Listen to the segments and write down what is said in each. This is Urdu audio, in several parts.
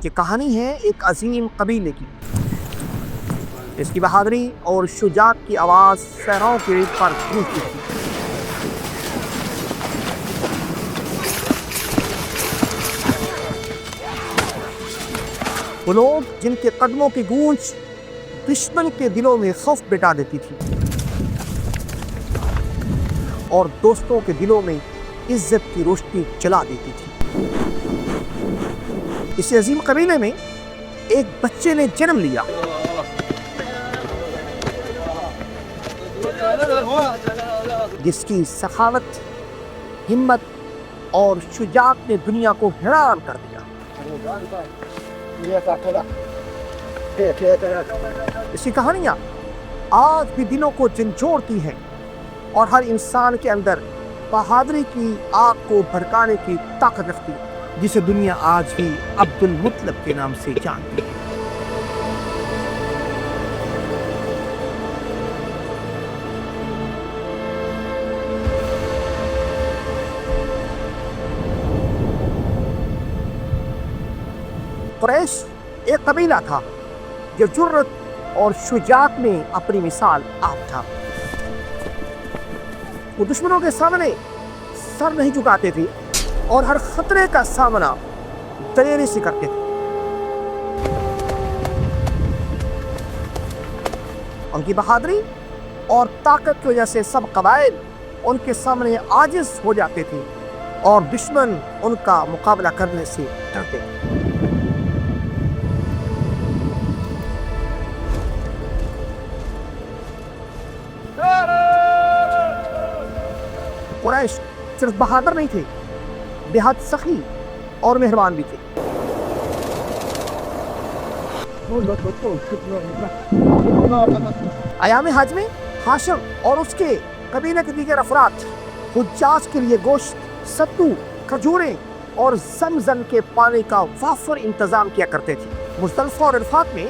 یہ کہانی ہے ایک عظیم قبیلے کی، اس کی بہادری اور شجاعت کی آواز صحراؤں کی ریت پر گونجتی تھی۔ وہ لوگ جن کے قدموں کی گونج دشمن کے دلوں میں خوف بٹھا دیتی تھی اور دوستوں کے دلوں میں عزت کی روشنی جلا دیتی تھی۔ اس عظیم قبیلے میں ایک بچے نے جنم لیا جس کی سخاوت، ہمت اور شجاعت نے دنیا کو حیران کر دیا۔ اس کی کہانیاں آج بھی دلوں کو جھنجھوڑتی ہیں اور ہر انسان کے اندر بہادری کی آگ کو بھڑکانے کی طاقت رکھتی ہے، جسے دنیا آج بھی عبد المطلب کے نام سے جانتی ہے۔ قریش ایک قبیلہ تھا جو جرت اور شجاعت میں اپنی مثال آپ تھا۔ وہ دشمنوں کے سامنے سر نہیں جھکاتے تھے اور ہر خطرے کا سامنا دلیری سے کرتے تھے۔ ان کی بہادری اور طاقت کی وجہ سے سب قبائل ان کے سامنے عاجز ہو جاتے تھے اور دشمن ان کا مقابلہ کرنے سے ڈرتے تھے۔ قریش صرف بہادر نہیں تھے، بے حد سخی اور مہربان بھی تھے۔ ایام حج میں ہاشم اور اس کے قبیلے کے دیگر افراد حجاج کے لیے گوشت، ستو، کھجوریں اور زمزم کے پانی کا وافر انتظام کیا کرتے تھے۔ مزدلفہ اور عرفات میں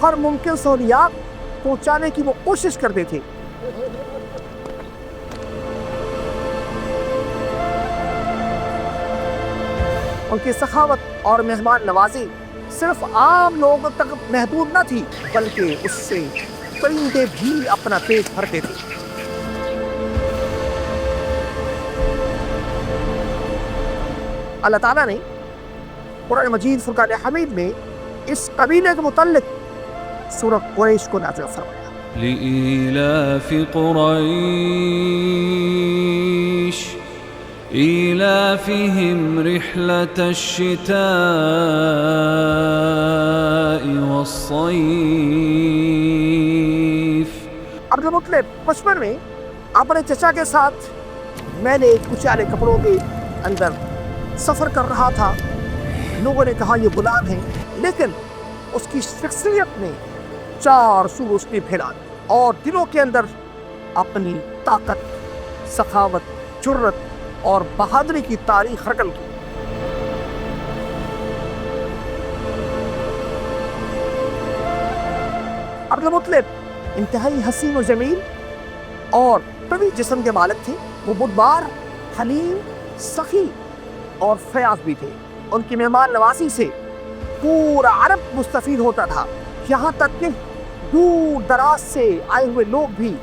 ہر ممکن سہولیات پہنچانے کی وہ کوشش کرتے تھے۔ ان کی سخاوت اور مہمان نوازی صرف عام لوگوں تک محدود نہ تھی، بلکہ اس سے پرندے بھی اپنا پیٹ بھرتے تھے۔ اللہ تعالیٰ نے قرآن مجید فرقان حمید میں اس قبیلے کے متعلق سورہ قریش کو نازل فرمایا۔ لإيلاف قريش إيلافهم رحلة الشتاء والصيف۔ عبد المطلب بچپن میں اپنے چچا کے ساتھ میلے کچالے کپڑوں کے اندر سفر کر رہا تھا۔ لوگوں نے کہا یہ غلام ہے، لیکن اس کی شخصیت نے چار سو روشنی پھیلا اور دلوں کے اندر اپنی طاقت، سخاوت، جرت اور بہادری کی تاریخ رقم کی۔ عبد المطلب انتہائی حسین و جمیل اور طویل جسم کے مالک تھے۔ وہ بردبار، حلیم، سخی اور فیاض بھی تھے۔ ان کی مہمان نوازی سے پورا عرب مستفید ہوتا تھا، یہاں تک کہ دور دراز سے آئے ہوئے لوگ بھی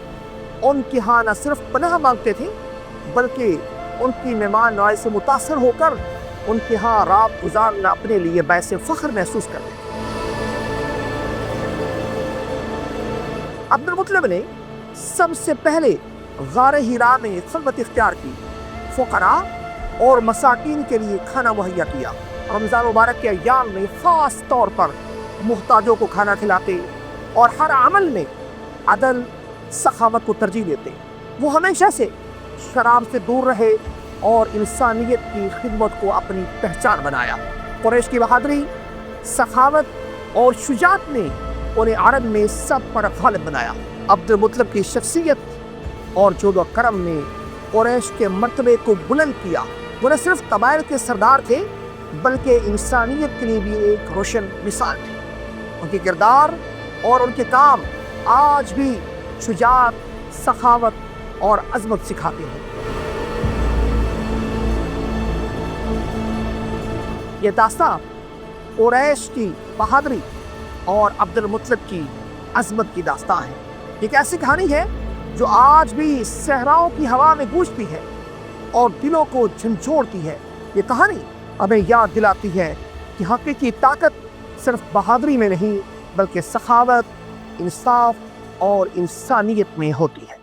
ان کے ہاں نہ صرف پناہ مانگتے تھے بلکہ ان کی مہمان نوازی سے متاثر ہو کر ان کے ہاں رات گزارنا اپنے لیے باعث فخر محسوس کرتے تھے۔ عبد المطلب نے سب سے پہلے غار ہیرا میں خلوت اختیار کی، فقراء اور مساکین کے لیے کھانا مہیا کیا۔ رمضان مبارک کے ایام میں خاص طور پر محتاجوں کو کھانا کھلاتے اور ہر عمل میں عدل، سخاوت کو ترجیح دیتے۔ وہ ہمیشہ سے شراب سے دور رہے اور انسانیت کی خدمت کو اپنی پہچان بنایا۔ قریش کی بہادری، سخاوت اور شجاعت نے انہیں عرب میں سب پر غالب بنایا۔ عبد المطلب کی شخصیت اور جود و کرم نے قریش کے مرتبے کو بلند کیا۔ وہ نہ صرف قبائل کے سردار تھے بلکہ انسانیت کے لیے بھی ایک روشن مثال تھے۔ ان کے کردار اور ان کے کام آج بھی شجاعت، سخاوت اور عظمت سکھاتے ہیں۔ یہ داستان قریش کی بہادری اور عبد المطلب کی عظمت کی داستان ہے۔ ایک ایسی کہانی ہے جو آج بھی صحراؤں کی ہوا میں گونجتی ہے اور دلوں کو جھنجھوڑتی ہے۔ یہ کہانی ہمیں یاد دلاتی ہے کہ حقیقی طاقت صرف بہادری میں نہیں بلکہ سخاوت، انصاف اور انسانیت میں ہوتی ہے۔